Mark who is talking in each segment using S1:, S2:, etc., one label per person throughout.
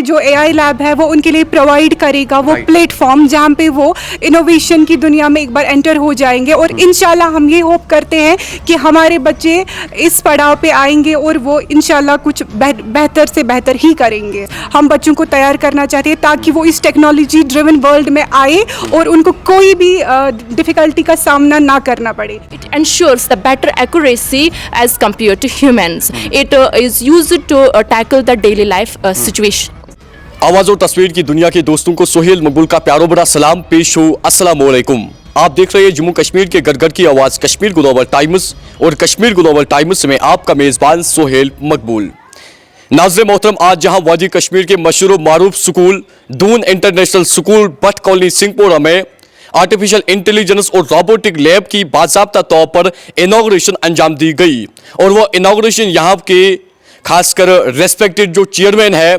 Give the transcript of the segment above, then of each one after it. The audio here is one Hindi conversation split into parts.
S1: जो एआई लैब है वो उनके लिए प्रोवाइड करेगा वो प्लेटफॉर्म जहाँ पे वो इनोवेशन की दुनिया में एक बार एंटर हो जाएंगे और इंशाल्लाह हम ये होप करते हैं कि हमारे बच्चे इस पड़ाव पे आएंगे और वो इंशाल्लाह कुछ बेहतर से बेहतर ही करेंगे। हम बच्चों को तैयार करना चाहते हैं ताकि वो इस टेक्नोलॉजी ड्रिवन वर्ल्ड में आए और उनको कोई भी डिफ़िकल्टी का सामना ना करना पड़े।
S2: It ensures the better accuracy as compared to humans. It is used to tackle the daily life situation.
S3: आवाज़ और तस्वीर की दुनिया के दोस्तों को सोहेल मकबूल का प्यारो बड़ा सलाम पेश हो। अस्सलाम वालेकुम। आप देख रहे हैं जम्मू कश्मीर के गड़गड़ की आवाज़ कश्मीर ग्लोबल टाइम्स और कश्मीर ग्लोबल टाइम्स में आपका मेज़बान सोहेल मकबूल। नाज़िर मोहतरम, आज जहां वादी कश्मीर के मशहूर मारूफ school Doon international school but colony Singhpura में आर्टिफिशियल इंटेलिजेंस और रोबोटिक लैब की बाज़ाब्ता तौर पर इनॉग्रेशन अंजाम दी गई और वो इनॉग्रेशन यहाँ के खासकर रेस्पेक्टेड जो चेयरमैन है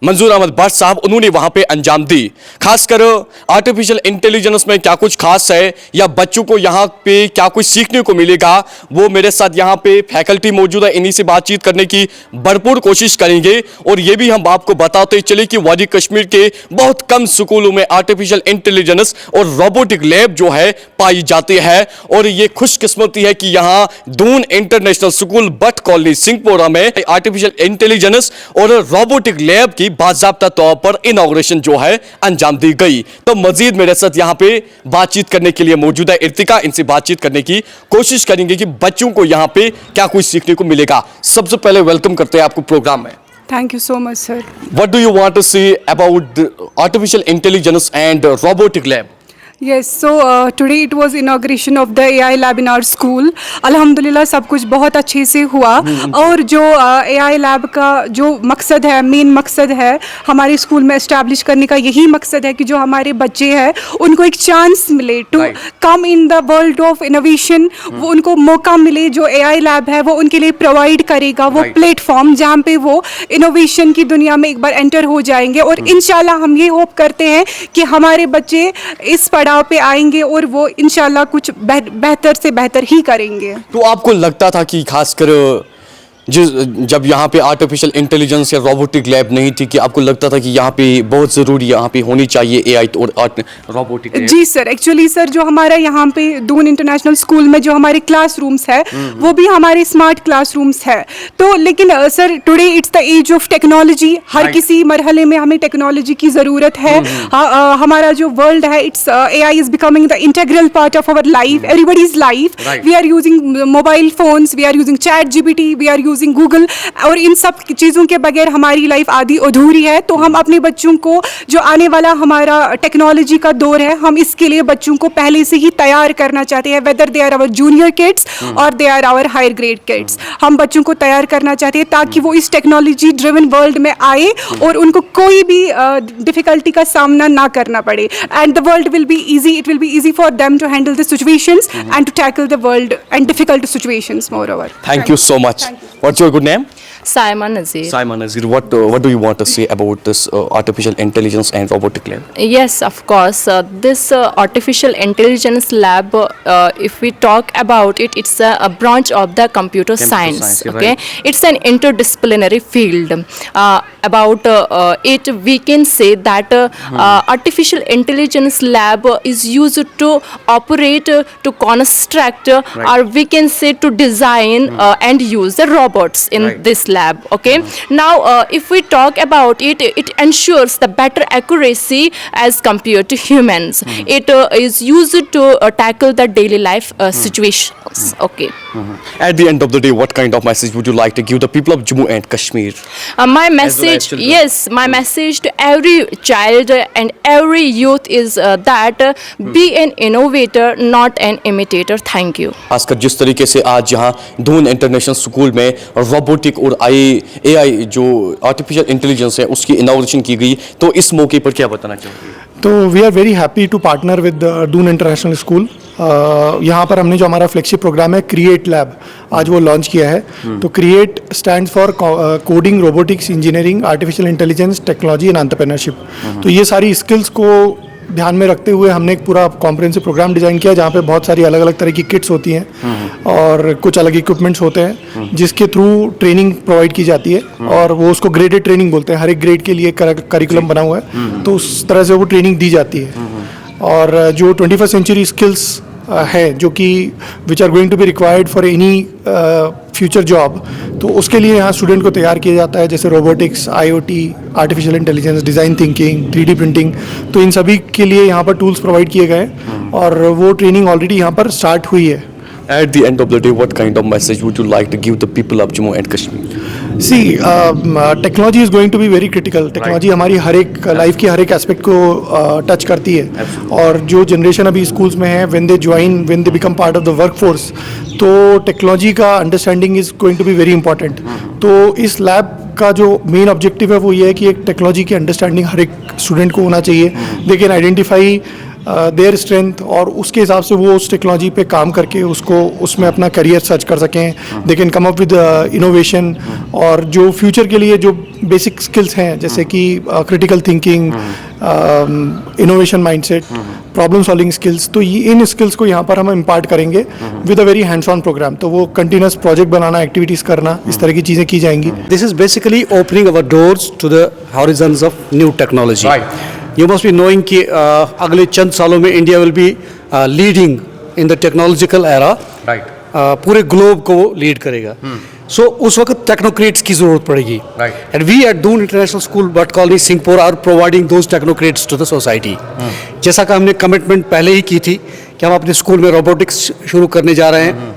S3: मंजूर अहमद भट्ट साहब, उन्होंने वहां पे अंजाम दी। खासकर आर्टिफिशियल इंटेलिजेंस में क्या कुछ खास है या बच्चों को यहाँ पे क्या कुछ सीखने को मिलेगा, वो मेरे साथ यहाँ पे फैकल्टी मौजूद है, इन्हीं से बातचीत करने की भरपूर कोशिश करेंगे। और ये भी हम आपको बताते चले कि वादी कश्मीर के बहुत कम स्कूलों में आर्टिफिशियल इंटेलिजेंस और रोबोटिक लैब जो है पाई जाती है और ये खुशकिस्मती है कि यहाँ Doon international school but colony Singhpura में आर्टिफिशियल इंटेलिजेंस और रोबोटिक लैब की बाज़ाब्ता तौर पर इनॉग्रेशन जो है अंजाम दी गई। तो मजीद मेरे साथ यहाँ पे बातचीत करने के लिए मौजूद है इर्तिका, इनसे बातचीत करने की कोशिश करेंगे कि बच्चों को यहाँ पे क्या कुछ सीखने को मिलेगा। सबसे पहले वेलकम करते हैं आपको प्रोग्राम में।
S1: Thank you so much sir.
S3: What do you want to say about artificial intelligence and robotic lab?
S1: Yes, so today it was inauguration of the AI lab in our school. अल्हम्दुलिल्लाह सब कुछ बहुत अच्छे से हुआ और जो AI lab का जो मकसद है, मेन मकसद है हमारे स्कूल में इस्टेब्लिश करने का, यही मकसद है कि जो हमारे बच्चे हैं उनको एक चांस मिले to come in the world of innovation. वो उनको मौका मिले, जो AI lab है वो उनके लिए प्रोवाइड करेगा वो प्लेटफॉर्म जहाँ पे वो इनोवेशन की दुनिया में एक बार एंटर हो जाएंगे और इंशाल्लाह हम ये होप करते हैं कि हमारे बच्चे इस पड़ाव पे आएंगे और वो इंशाल्लाह कुछ बेहतर से बेहतर ही करेंगे।
S3: तो आपको लगता था कि खासकर जब यहाँ पे आर्टिफिशियल इंटेलिजेंस या रोबोटिक लैब नहीं थी कि आपको लगता था कि यहाँ पे बहुत ज़रूरी यहाँ पे होनी चाहिए एआई और रोबोटिक लैब?
S1: जी सर, एक्चुअली सर जो हमारा यहाँ पे दून इंटरनेशनल स्कूल में जो हमारे क्लासरूम्स है वो भी हमारे स्मार्ट क्लासरूम्स है। तो लेकिन sir today it's the age of technology. हर किसी मरहले में हमें टेक्नोलॉजी की ज़रूरत है। हमारा जो वर्ल्ड है it's AI is becoming the integral part of our life, everybody's life. We are using mobile phones, we are using ChatGPT, we are Google और इन सब चीज़ों के बगैर हमारी लाइफ आधी अधूरी है। तो हम अपने बच्चों को जो आने वाला हमारा टेक्नोलॉजी का दौर है, हम इसके लिए बच्चों को पहले से ही तैयार करना चाहते हैं, whether they are our junior kids और they are our higher grade kids. हम बच्चों को तैयार करना चाहते हैं ताकि वो इस टेक्नोलॉजी ड्रिवन वर्ल्ड में आए और उनको कोई भी डिफ़िकल्टी का सामना ना करना पड़े and the world will be easy, it will be easy for them to handle the situations and to tackle the world and difficult situations moreover.
S3: Thank you so much. What's your good name?
S2: Saima Nazir.
S3: Saima Nazir. What do you want to say about this artificial intelligence and robotic lab?
S2: Yes, of course. This artificial intelligence lab, if we talk about it, it's a branch of the computer science. Okay,
S3: right.
S2: It's an interdisciplinary field. About it, we can say that artificial intelligence lab is used to operate, to construct, or we can say to design and use the robots in this lab. Okay, now if we talk about it, it ensures the better accuracy as compared to humans. It is used to tackle the daily life situations. Okay.
S3: At the end of the day, what kind of message would you like to give the people of Jammu and Kashmir?
S2: My message, yes, my message to every child and every youth is that be an innovator, not an imitator. Thank you.
S3: खासकर जिस तरीके से आज यहाँ दून इंटरनेशनल स्कूल में रोबोटिक और एआई जो आर्टिफिशियल इंटेलिजेंस है उसकी इनॉग्रेशन की गई, तो इस मौके पर क्या बताना चाहोगे?
S4: तो we are very happy to partner with Doon international school. यहाँ पर हमने जो हमारा फ्लैगशिप प्रोग्राम है क्रिएट लैब, आज वो लॉन्च किया है। तो create stands for coding, robotics, engineering, artificial intelligence, technology and entrepreneurship. तो ये सारी स्किल्स को ध्यान में रखते हुए हमने एक पूरा कॉम्प्रिहेंसिव प्रोग्राम डिज़ाइन किया जहाँ पे बहुत सारी अलग अलग तरह की किट्स होती हैं और कुछ अलग इक्विपमेंट्स होते हैं जिसके थ्रू ट्रेनिंग प्रोवाइड की जाती है और वो उसको ग्रेडेड ट्रेनिंग बोलते हैं। हर एक ग्रेड के लिए करिकुलम बना हुआ है, तो उस तरह से वो ट्रेनिंग दी जाती है। और जो 21st सेंचुरी स्किल्स है जो कि which are going to be required for any future job, तो उसके लिए यहाँ स्टूडेंट को तैयार किया जाता है, जैसे robotics, IoT, artificial intelligence, design thinking, 3D printing. तो इन सभी के लिए यहाँ पर टूल्स प्रोवाइड किए गए हैं और वो ट्रेनिंग ऑलरेडी यहाँ पर स्टार्ट हुई है।
S3: At the end of the day, what kind of message would you like to give the people of Jammu and Kashmir?
S4: See, technology is going to be very critical. Technology हमारी हर एक लाइफ की हर एक एस्पेक्ट को टच करती है और जो जनरेशन अभी स्कूल्स में है, when they become part of the workforce, तो टेक्नोलॉजी का understanding is going to be very important. तो इस लैब का जो मेन ऑब्जेक्टिव है वो ये है कि एक टेक्नोलॉजी की अंडरस्टैंडिंग हर एक स्टूडेंट को होना चाहिए। They can identify their strength और उसके हिसाब से वो उस टेक्नोलॉजी पे काम करके उसको उसमें अपना करियर सर्च कर सकें। They can come up with innovation और जो फ्यूचर के लिए जो बेसिक स्किल्स हैं जैसे कि critical thinking, innovation mindset, problem solving skills, तो ये इन स्किल्स को यहाँ पर हम इम्पार्ट करेंगे with a very hands on programme. तो वो कंटिन्यूस प्रोजेक्ट बनाना, एक्टिविटीज़ करना, इस तरह की चीज़ें की जाएंगी।
S5: This is basically opening our doors to the horizons of new technology. You must be knowing कि अगले चंद सालों में India will be leading in the technological era. पूरे ग्लोब को वो लीड करेगा। सो उस वक्त टेक्नोक्रेट्स की जरूरत पड़ेगी। And we at Doon international school but colony Singhpur are providing those technocrats to the society. जैसा कि हमने कमिटमेंट पहले ही की थी कि हम अपने स्कूल में रोबोटिक्स शुरू करने जा रहे हैं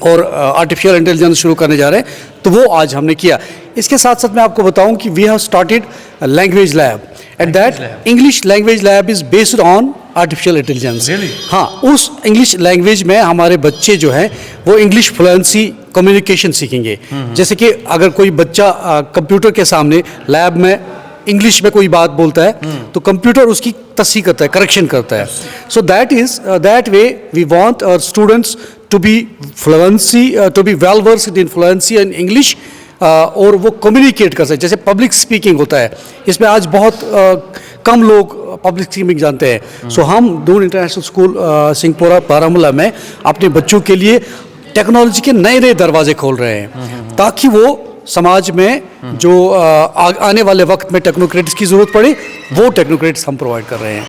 S5: और आर्टिफिशियल इंटेलिजेंस शुरू करने जा रहे हैं, तो वो आज हमने किया। इसके साथ साथ मैं आपको बताऊं कि we have started language lab and that English language lab is based on artificial intelligence. हाँ, उस इंग्लिश लैंग्वेज में हमारे बच्चे जो हैं वो इंग्लिश फ्लुएंसी, कम्युनिकेशन सीखेंगे। जैसे कि अगर कोई बच्चा कंप्यूटर के सामने लैब में इंग्लिश में कोई बात बोलता है तो कंप्यूटर उसकी तस्हीह करता है, करेक्शन करता है। So that way we want our students to be well versed in fluency in English और वो कम्युनिकेट कर सकते। जैसे पब्लिक स्पीकिंग होता है, इसमें आज बहुत कम लोग पब्लिक स्पीकिंग जानते हैं। सो हम दून इंटरनेशनल स्कूल सिंहपुरा बारामूला में अपने बच्चों के लिए टेक्नोलॉजी के नए नए दरवाजे खोल रहे हैं ताकि वो समाज में जो आने वाले वक्त में टेक्नोक्रेट्स की ज़रूरत पड़े वो टेक्नोक्रेट्स हम प्रोवाइड कर रहे हैं।